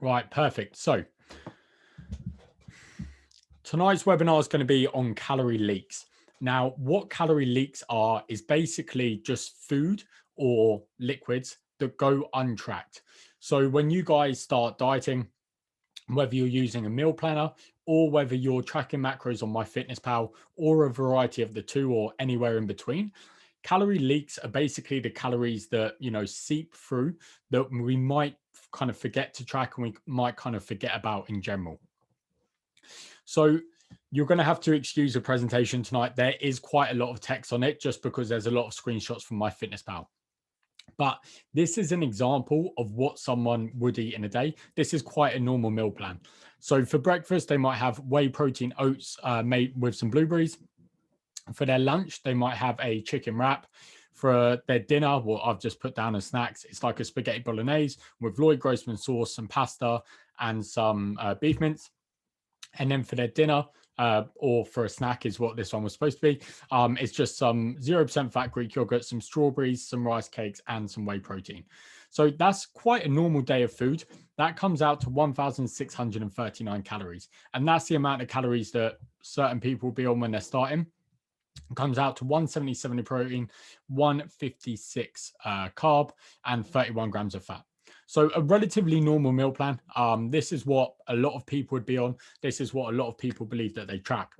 Right, perfect. So tonight's webinar is going to be on calorie leaks. Now, what calorie leaks are is basically just food or liquids that go untracked. So when you guys start dieting, whether you're using a meal planner or whether you're tracking macros on MyFitnessPal or a variety of the two or anywhere in between, calorie leaks are basically the calories that, seep through that we might kind of forget to track and we might kind of forget about in general. So you're going to have to excuse the presentation tonight. There is quite a lot of text on it just because there's a lot of screenshots from MyFitnessPal. But this is an example of what someone would eat in a day. This is quite a normal meal plan. So for breakfast, they might have whey protein oats made with some blueberries. For their lunch, they might have a chicken wrap. For their dinner, well, I've just put down as snacks, it's like a spaghetti bolognese with Lloyd Grossman sauce, some pasta, and some beef mince. And then for their dinner, or for a snack is what this one was supposed to be, it's just some 0% fat Greek yogurt, some strawberries, some rice cakes, and some whey protein. So that's quite a normal day of food. That comes out to 1,639 calories. And that's the amount of calories that certain people will be on when they're starting. It comes out to 177 in protein, 156 carb, and 31 grams of fat. So a relatively normal meal plan. This is what a lot of people would be on. This is what a lot of people believe that they track.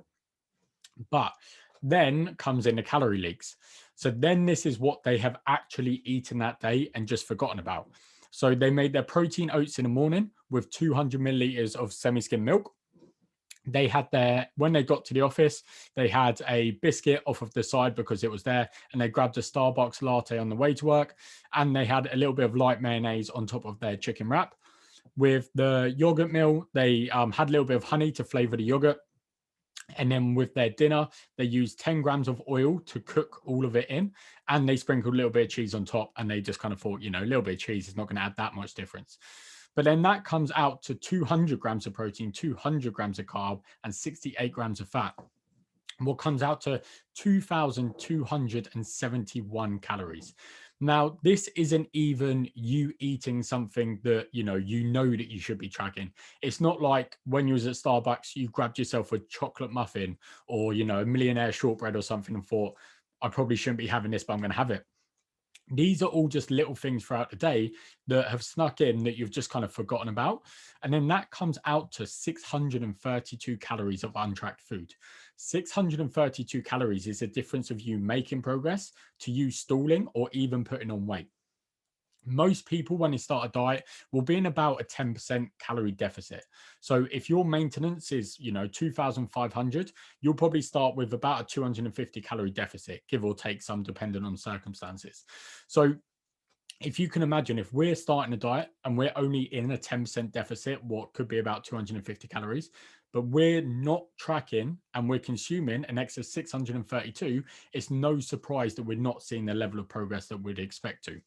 But then comes in the calorie leaks. So then this is what they have actually eaten that day and just forgotten about. So they made their protein oats in the morning with 200 milliliters of semi-skim milk. They had when they got to the office, they had a biscuit off of the side because it was there, and they grabbed a Starbucks latte on the way to work, and they had a little bit of light mayonnaise on top of their chicken wrap. With the yogurt meal, they had a little bit of honey to flavor the yogurt. And then with their dinner, they used 10 grams of oil to cook all of it in, and they sprinkled a little bit of cheese on top, and they just kind of thought, a little bit of cheese is not going to add that much difference. But then that comes out to 200 grams of protein, 200 grams of carb, and 68 grams of fat. What comes out to 2,271 calories. Now, this isn't even you eating something that, you know that you should be tracking. It's not like when you was at Starbucks, you grabbed yourself a chocolate muffin or, a millionaire shortbread or something and thought, I probably shouldn't be having this, but I'm going to have it. These are all just little things throughout the day that have snuck in that you've just kind of forgotten about. And then that comes out to 632 calories of untracked food. 632 calories is the difference of you making progress to you stalling or even putting on weight. Most people, when they start a diet, will be in about a 10% calorie deficit. So if your maintenance is, 2,500, you'll probably start with about a 250 calorie deficit, give or take some, depending on circumstances. So if you can imagine, if we're starting a diet and we're only in a 10% deficit, what could be about 250 calories, but we're not tracking and we're consuming an extra 632, it's no surprise that we're not seeing the level of progress that we'd expect to.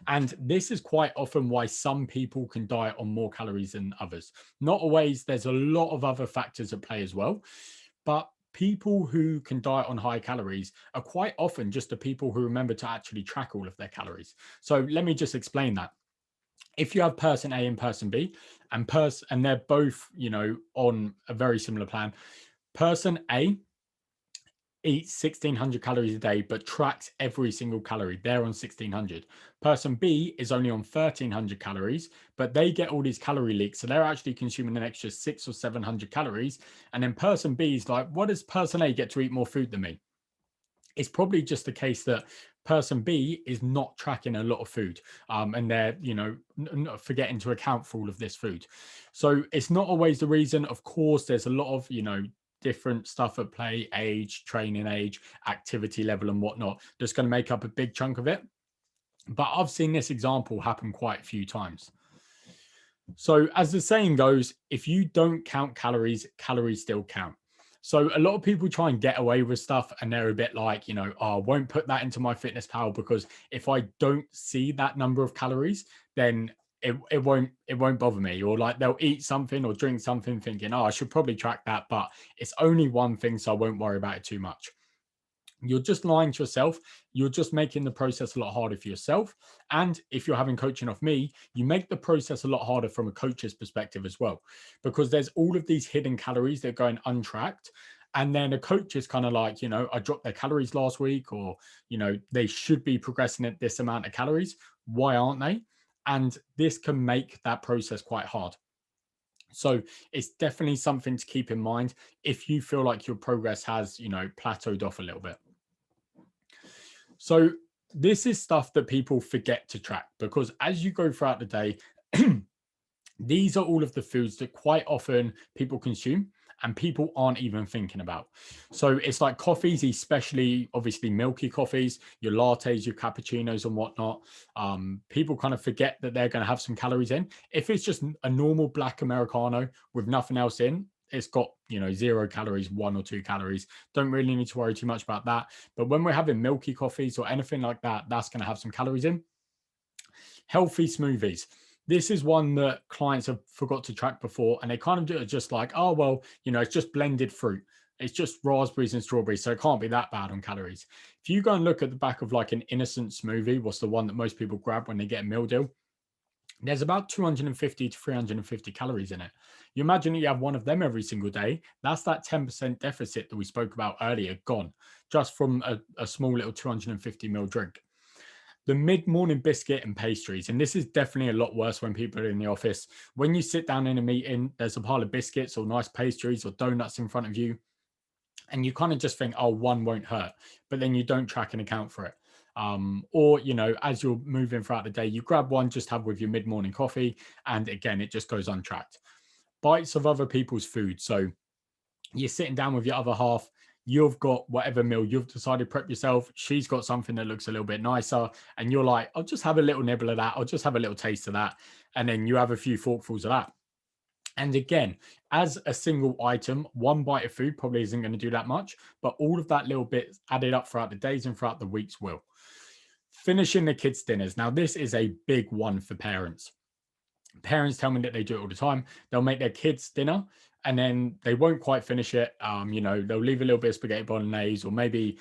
And this is quite often why some people can diet on more calories than others. Not always, there's a lot of other factors at play as well. But people who can diet on high calories are quite often just the people who remember to actually track all of their calories. So let me just explain that. If you have person A and person B, and they're both, on a very similar plan, person A eats 1,600 calories a day, but tracks every single calorie. They're on 1,600. Person B is only on 1,300 calories, but they get all these calorie leaks. So they're actually consuming an extra 600 or 700 calories. And then person B is like, what does person A get to eat more food than me? It's probably just the case that person B is not tracking a lot of food, and they're, forgetting to account for all of this food. So it's not always the reason. Of course, there's a lot of, different stuff at play, age, training age, activity level and whatnot, that's going to make up a big chunk of it. But I've seen this example happen quite a few times. So as the saying goes, if you don't count calories, calories still count. So a lot of people try and get away with stuff and they're a bit like, oh, I won't put that into MyFitnessPal because if I don't see that number of calories, then it won't bother me. Or like they'll eat something or drink something thinking, oh, I should probably track that, but it's only one thing, so I won't worry about it too much. you're just lying to yourself. You're just making the process a lot harder for yourself. And if you're having coaching off me, you make the process a lot harder from a coach's perspective as well, because there's all of these hidden calories that are going untracked. And then a coach is kind of like, I dropped their calories last week, or, they should be progressing at this amount of calories. Why aren't they? And this can make that process quite hard. So it's definitely something to keep in mind if you feel like your progress has, plateaued off a little bit. So this is stuff that people forget to track, because as you go throughout the day, these are all of the foods that quite often people consume and people aren't even thinking about. So it's like coffees, especially obviously milky coffees, your lattes, your cappuccinos and whatnot. People kind of forget that they're going to have some calories in. If it's just a normal black Americano with nothing else in, it's got, 0 calories, 1 or 2 calories. Don't really need to worry too much about that. But when we're having milky coffees or anything like that, that's going to have some calories in. Healthy smoothies. This is one that clients have forgot to track before, and they kind of do it just like, oh, well, it's just blended fruit. It's just raspberries and strawberries, so it can't be that bad on calories. If you go and look at the back of like an innocent smoothie, what's the one that most people grab when they get a meal deal? There's about 250 to 350 calories in it. You imagine you have one of them every single day. That's that 10% deficit that we spoke about earlier gone, just from a small little 250 ml drink. The mid-morning biscuit and pastries, and this is definitely a lot worse when people are in the office. When you sit down in a meeting, there's a pile of biscuits or nice pastries or donuts in front of you, and you kind of just think, oh, one won't hurt, but then you don't track and account for it. Or, as you're moving throughout the day, you grab one, just have with your mid-morning coffee, and again, it just goes untracked. Bites of other people's food. So you're sitting down with your other half, you've got whatever meal you've decided prep yourself, she's got something that looks a little bit nicer, and you're like, I'll just have a little nibble of that, I'll just have a little taste of that, and then you have a few forkfuls of that. And again, as a single item, one bite of food probably isn't going to do that much, but all of that little bit added up throughout the days and throughout the weeks will. Finishing the kids' dinners. Now, this is a big one for parents. Parents tell me that they do it all the time. They'll make their kids dinner and then they won't quite finish it. They'll leave a little bit of spaghetti bolognese, or maybe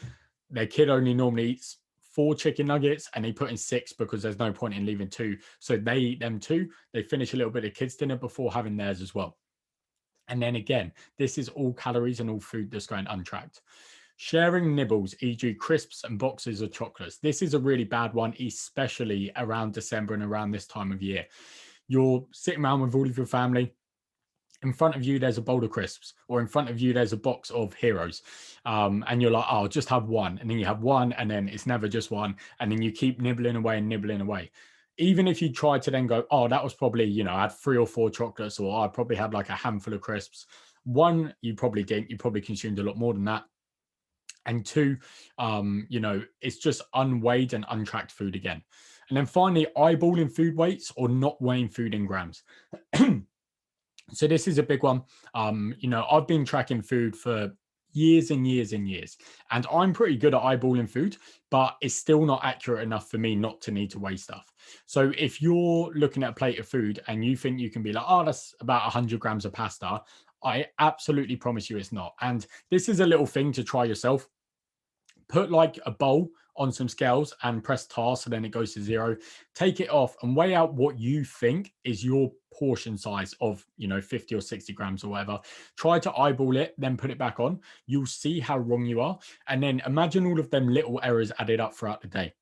their kid only normally eats 4 chicken nuggets and they put in 6 because there's no point in leaving 2. So they eat them too. They finish a little bit of kids' dinner before having theirs as well. And then again, this is all calories and all food that's going untracked. Sharing nibbles, e.g. crisps and boxes of chocolates. This is a really bad one, especially around December and around this time of year. You're sitting around with all of your family. In front of you, there's a bowl of crisps, or in front of you, there's a box of Heroes. And you're like, oh, I'll just have one. And then you have one, and then it's never just one. And then you keep nibbling away and nibbling away. Even if you try to then go, oh, that was probably, I had 3 or 4 chocolates, or I probably had like a handful of crisps. 1, you probably didn't. You probably consumed a lot more than that. And 2, it's just unweighed and untracked food again. And then finally, eyeballing food weights or not weighing food in grams. So this is a big one. I've been tracking food for years and years and years, and I'm pretty good at eyeballing food, but it's still not accurate enough for me not to need to weigh stuff. So if you're looking at a plate of food and you think you can be like, oh, that's about 100 grams of pasta, I absolutely promise you it's not. And this is a little thing to try yourself. Put like a bowl on some scales and press tar so then it goes to 0. Take it off and weigh out what you think is your portion size of 50 or 60 grams or whatever. Try to eyeball it, then put it back on. You'll see how wrong you are, and then imagine all of them little errors added up throughout the day.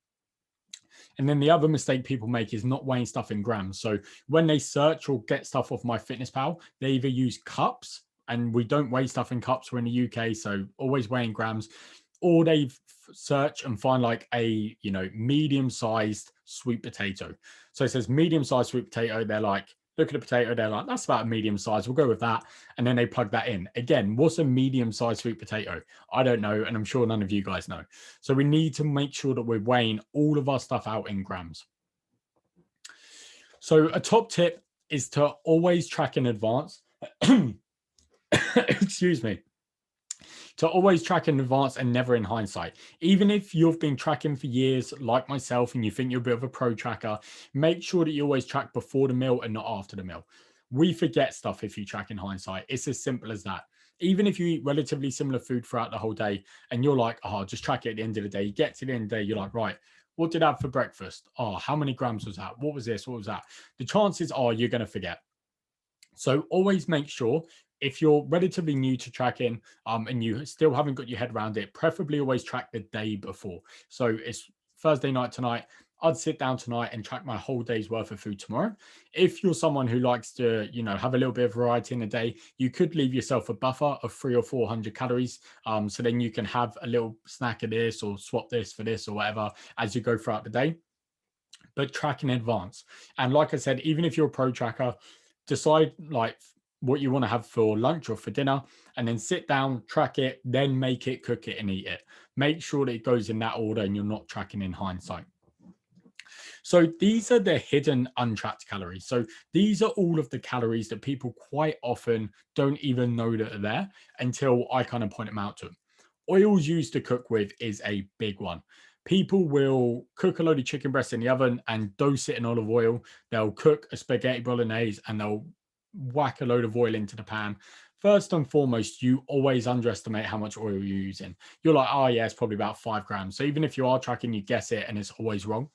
And then the other mistake people make is not weighing stuff in grams. So when they search or get stuff off MyFitnessPal, they either use cups, and we don't weigh stuff in cups. We're in the UK, so always weighing grams, or they search and find like a medium-sized sweet potato. So it says medium-sized sweet potato. They're like, look at the potato, they're like, that's about a medium size, we'll go with that. And then they plug that in. Again, what's a medium-sized sweet potato? I don't know, and I'm sure none of you guys know. So we need to make sure that we're weighing all of our stuff out in grams. So a top tip is to always track in advance. Excuse me. To always track in advance and never in hindsight. Even if you've been tracking for years, like myself, and you think you're a bit of a pro tracker, make sure that you always track before the meal and not after the meal. We forget stuff if you track in hindsight. It's as simple as that. Even if you eat relatively similar food throughout the whole day and you're like, oh, I'll just track it at the end of the day, you get to the end of the day, you're like, right, what did I have for breakfast? Oh, how many grams was that? What was this? What was that? The chances are you're going to forget. So always make sure, if you're relatively new to tracking and you still haven't got your head around it, preferably always track the day before. So it's Thursday night tonight. I'd sit down tonight and track my whole day's worth of food tomorrow. If you're someone who likes to, have a little bit of variety in a day, you could leave yourself a buffer of 300 or 400 calories. So then you can have a little snack of this or swap this for this or whatever as you go throughout the day, but track in advance. And like I said, even if you're a pro tracker, decide like what you want to have for lunch or for dinner, and then sit down, track it, then make it, cook it, and eat it. Make sure that it goes in that order and you're not tracking in hindsight. So these are the hidden untracked calories. So these are all of the calories that people quite often don't even know that are there until I kind of point them out to them. Oils used to cook with is a big one. People will cook a load of chicken breast in the oven and dose it in olive oil. They'll cook a spaghetti bolognese and they'll whack a load of oil into the pan. First and foremost, you always underestimate how much oil you're using. You're like, oh yeah, it's probably about 5 grams. So even if you are tracking, you guess it and it's always wrong.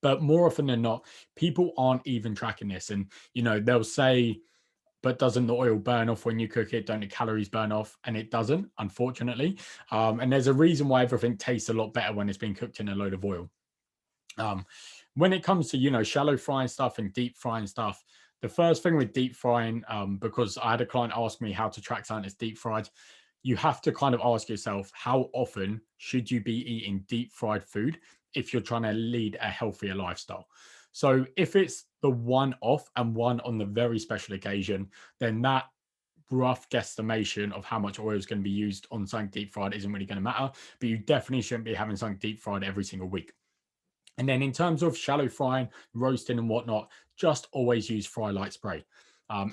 But more often than not, people aren't even tracking this. And, they'll say, but doesn't the oil burn off when you cook it? Don't the calories burn off? And it doesn't, unfortunately. And there's a reason why everything tastes a lot better when it's been cooked in a load of oil. When it comes to, shallow frying stuff and deep frying stuff, the first thing with deep frying, because I had a client ask me how to track something that's deep fried, you have to kind of ask yourself, how often should you be eating deep fried food if you're trying to lead a healthier lifestyle? So if it's the one off and one on the very special occasion, then that rough guesstimation of how much oil is going to be used on something deep fried isn't really going to matter. But you definitely shouldn't be having something deep fried every single week. And then in terms of shallow frying, roasting and whatnot, just always use fry light spray.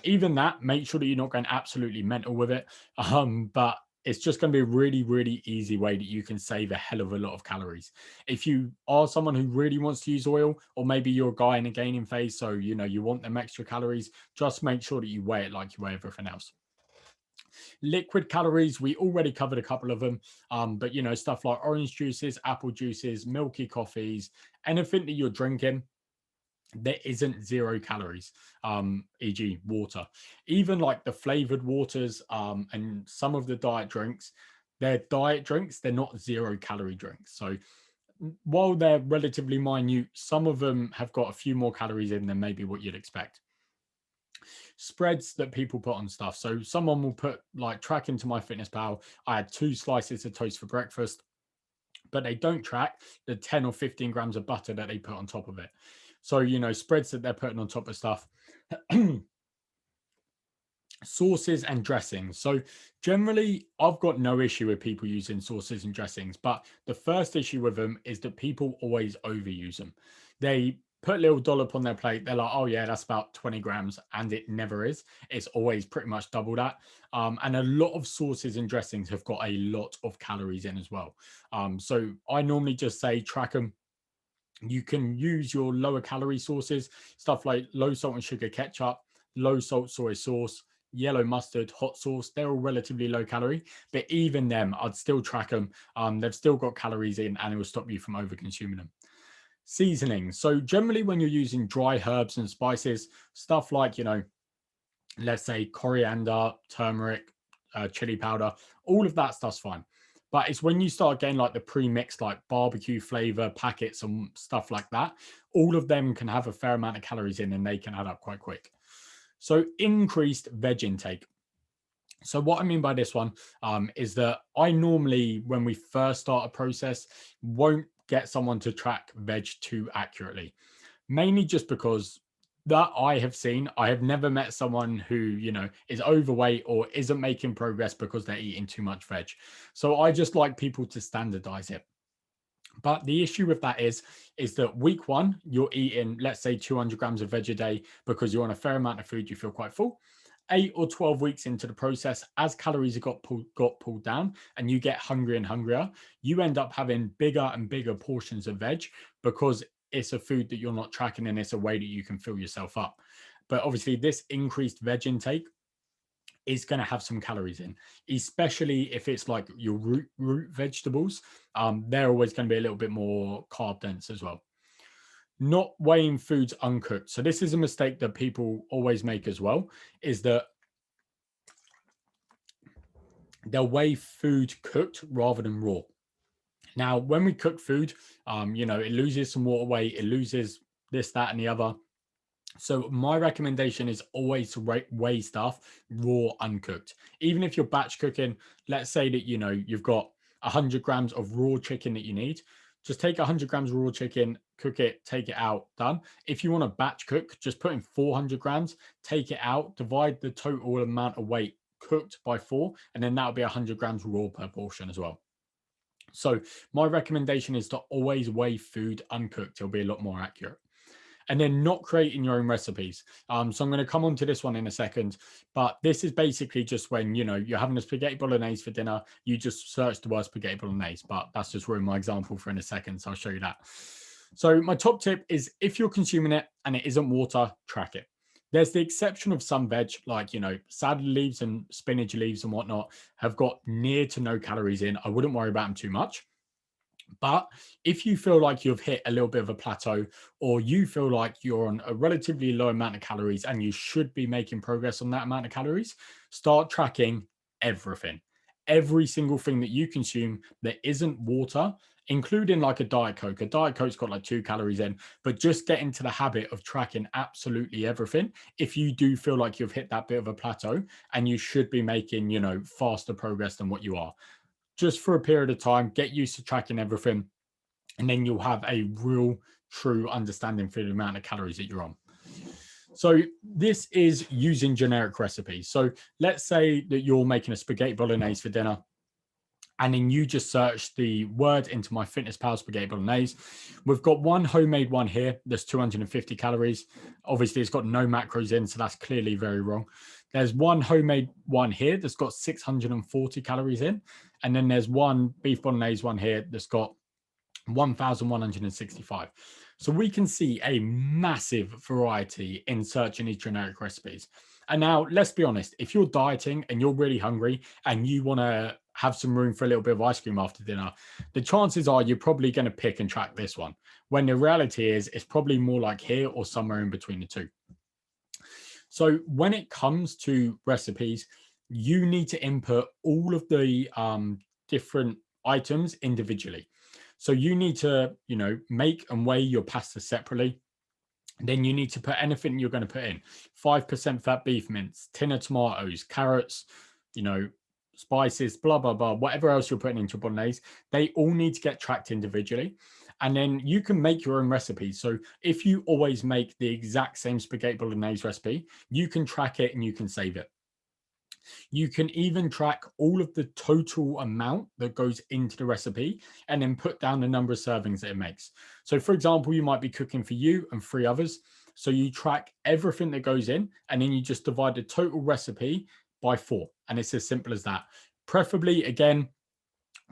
Even that, make sure that you're not going absolutely mental with it. But it's just going to be a really, really easy way that you can save a hell of a lot of calories. If you are someone who really wants to use oil, or maybe you're a guy in a gaining phase, so you want them extra calories, just make sure that you weigh it like you weigh everything else. Liquid calories, we already covered a couple of them, but stuff like orange juices, apple juices, milky coffees, anything that you're drinking, there isn't 0 calories, e.g. water. Even like the flavored waters, and some of the diet drinks, they're diet drinks, they're not 0 calorie drinks. So while they're relatively minute, some of them have got a few more calories in than maybe what you'd expect. Spreads that people put on stuff. So someone will put, like, track into MyFitnessPal, I had 2 slices of toast for breakfast, but they don't track the 10 or 15 grams of butter that they put on top of it. So, spreads that they're putting on top of stuff. Sauces and dressings. So generally, I've got no issue with people using sauces and dressings, but the first issue with them is that people always overuse them. They put a little dollop on their plate. They're like, oh yeah, that's about 20 grams. And it never is. It's always pretty much double that. And a lot of sauces and dressings have got a lot of calories in as well. So I normally just say track them. You can use your lower calorie sauces, stuff like low salt and sugar ketchup, low salt soy sauce, yellow mustard, hot sauce. They're all relatively low calorie, but even them, I'd still track them. They've still got calories in and it will stop you from over consuming them. Seasonings. So generally when you're using dry herbs and spices, stuff like, let's say coriander, turmeric, chili powder, all of that stuff's fine. But it's when you start getting like the pre-mixed, like barbecue flavor packets and stuff like that, all of them can have a fair amount of calories in and they can add up quite quick. So increased veg intake. So what I mean by this one, is that I normally, when we first start a process, won't get someone to track veg too accurately, mainly just because that I have seen, I have never met someone who, is overweight or isn't making progress because they're eating too much veg. So I just like people to standardize it. But the issue with that is that week one, you're eating, let's say 200 grams of veg a day because you're on a fair amount of food, you feel quite full. 8 or 12 weeks into the process, as calories have got pulled down and you get hungrier and hungrier, you end up having bigger and bigger portions of veg because it's a food that you're not tracking and it's a way that you can fill yourself up. But obviously this increased veg intake is going to have some calories in, especially if it's like your root vegetables. They're always going to be a little bit more carb dense as well. Not weighing foods uncooked. So this is a mistake that people always make as well, is that they'll weigh food cooked rather than raw. Now, when we cook food, it loses some water weight, it loses this, that, and the other. So my recommendation is always to weigh stuff raw, uncooked. Even if you're batch cooking, let's say that, you've got 100 grams of raw chicken that you need. Just take 100 grams of raw chicken, cook it, take it out, done. If you want to batch cook, just put in 400 grams, take it out, divide the total amount of weight cooked by 4, and then that'll be 100 grams raw per portion as well. So my recommendation is to always weigh food uncooked. It'll be a lot more accurate. And then not creating your own recipes. So I'm going to come on to this one in a second, but this is basically just when, you're having a spaghetti bolognese for dinner, you just search the word spaghetti bolognese, but that's just ruined my example for in a second. So I'll show you that. So my top tip is if you're consuming it and it isn't water, track it. There's the exception of some veg, like, salad leaves and spinach leaves and whatnot have got near to no calories in. I wouldn't worry about them too much. But if you feel like you've hit a little bit of a plateau, or you feel like you're on a relatively low amount of calories and you should be making progress on that amount of calories, start tracking everything. Every single thing that you consume that isn't water, including like a Diet Coke. A Diet Coke's got like 2 calories in, but just get into the habit of tracking absolutely everything. If you do feel like you've hit that bit of a plateau and you should be making, faster progress than what you are. Just for a period of time, get used to tracking everything, and then you'll have a real true understanding for the amount of calories that you're on. So this is using generic recipes. So let's say that you're making a spaghetti bolognese for dinner, and then you just search the word into My Fitness Pal spaghetti bolognese. We've got one homemade one here that's 250 calories. Obviously, it's got no macros in, so that's clearly very wrong. There's one homemade one here that's got 640 calories in. And then there's one beef bolognese one here that's got 1,165. So we can see a massive variety in searching these generic recipes. And now let's be honest, if you're dieting and you're really hungry and you want to have some room for a little bit of ice cream after dinner, the chances are you're probably going to pick and track this one. When the reality is it's probably more like here or somewhere in between the two. So when it comes to recipes, you need to input all of the different items individually. So you need to, make and weigh your pasta separately. Then you need to put anything you're going to put in. 5% fat beef mince, tin of tomatoes, carrots, spices, blah, blah, blah, whatever else you're putting into bolognese. They all need to get tracked individually. And then you can make your own recipes. So if you always make the exact same spaghetti bolognese recipe, you can track it and you can save it. You can even track all of the total amount that goes into the recipe and then put down the number of servings that it makes. So for example, you might be cooking for you and 3 others. So you track everything that goes in and then you just divide the total recipe by 4. And it's as simple as that. Preferably, again,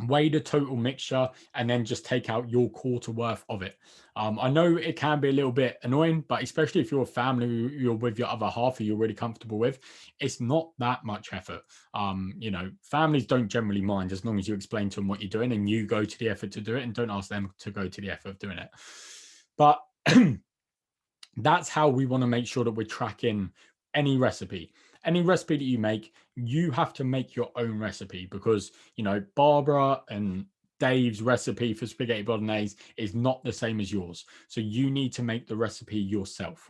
weigh the total mixture and then just take out your quarter worth of it. I know it can be a little bit annoying, but especially if you're a family, you're with your other half who you're really comfortable with, it's not that much effort. Families don't generally mind as long as you explain to them what you're doing and you go to the effort to do it and don't ask them to go to the effort of doing it. But that's how we want to make sure that we're tracking any recipe. Any recipe that you make, you have to make your own recipe because, Barbara and Dave's recipe for spaghetti bolognese is not the same as yours. So you need to make the recipe yourself.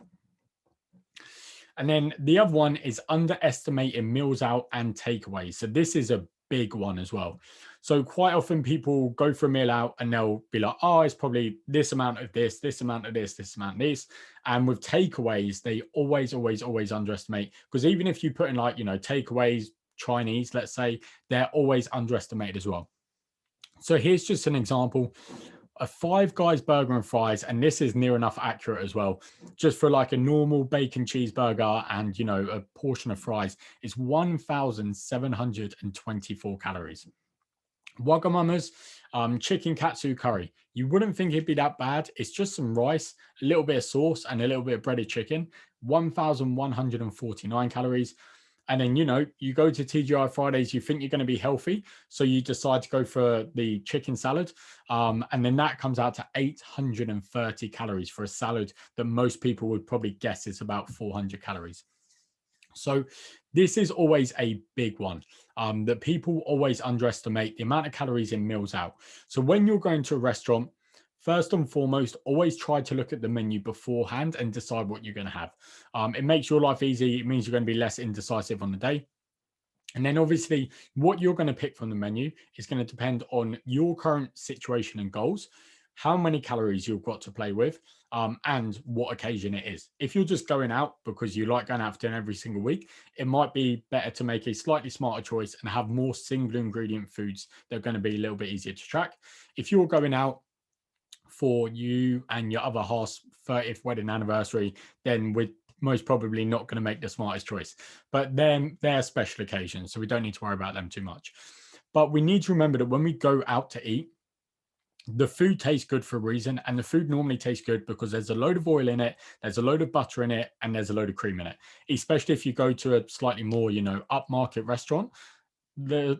And then the other one is underestimating meals out and takeaways. So this is a big one as well. So quite often people go for a meal out and they'll be like, oh, it's probably this amount of this amount of this amount of this. And with takeaways, they always underestimate, because even if you put in like, takeaways, Chinese, let's say, they're always underestimated as well. So here's just an example. A Five Guys burger and fries, and this is near enough accurate as well, just for like a normal bacon cheeseburger and, a portion of fries, is 1,724 calories. Wagamama's chicken katsu curry. You wouldn't think it'd be that bad. It's just some rice, a little bit of sauce, and a little bit of breaded chicken. 1,149 calories. And then, you go to TGI Fridays, you think you're going to be healthy. So you decide to go for the chicken salad. And then that comes out to 830 calories for a salad that most people would probably guess is about 400 calories. So this is always a big one, that people always underestimate the amount of calories in meals out. So when you're going to a restaurant, first and foremost, always try to look at the menu beforehand and decide what you're going to have. It makes your life easy. It means you're going to be less indecisive on the day. And then obviously what you're going to pick from the menu is going to depend on your current situation and goals, how many calories you've got to play with, and what occasion it is. If you're just going out because you like going out for dinner every single week, it might be better to make a slightly smarter choice and have more single ingredient foods that are going to be a little bit easier to track. If you're going out for you and your other half's 30th wedding anniversary, then we're most probably not going to make the smartest choice. But then they're special occasions, so we don't need to worry about them too much. But we need to remember that when we go out to eat, the food tastes good for a reason, and the food normally tastes good because there's a load of oil in it, there's a load of butter in it, and there's a load of cream in it. Especially if you go to a slightly more, upmarket restaurant,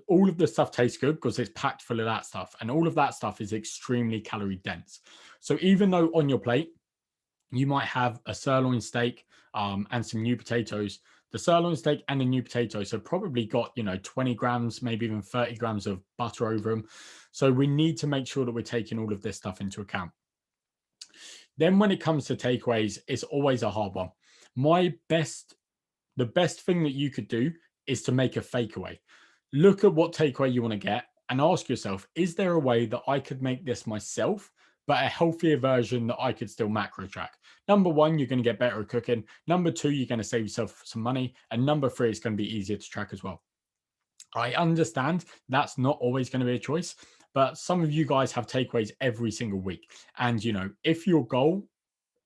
all of the stuff tastes good because it's packed full of that stuff, and all of that stuff is extremely calorie dense. So even though on your plate you might have a sirloin steak and some new potatoes, the sirloin steak and the new potatoes have probably got 20 grams, maybe even 30 grams of butter over them. So we need to make sure that we're taking all of this stuff into account. Then when it comes to takeaways, it's always a hard one. The best thing that you could do is to make a fakeaway. Look at what takeaway you want to get and ask yourself, is there a way that I could make this myself, but a healthier version that I could still macro track? Number one, you're going to get better at cooking. Number two, you're going to save yourself some money. And number three, it's going to be easier to track as well. I understand that's not always going to be a choice, but some of you guys have takeaways every single week. And, if your goal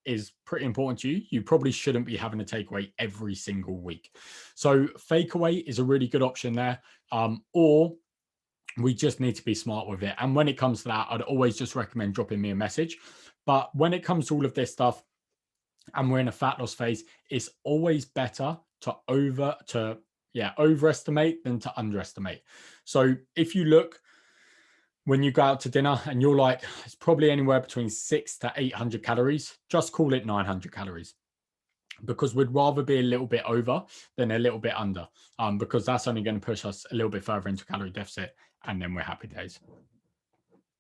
is pretty important to you, you probably shouldn't be having a takeaway every single week. So fakeaway is a really good option there. Or we just need to be smart with it. And when it comes to that, I'd always just recommend dropping me a message. But when it comes to all of this stuff, and we're in a fat loss phase, it's always better to overestimate than to underestimate. So if you look, when you go out to dinner and you're like, it's probably anywhere between 600 to 800 calories, just call it 900 calories. Because we'd rather be a little bit over than a little bit under, because that's only going to push us a little bit further into calorie deficit, and then we're happy days.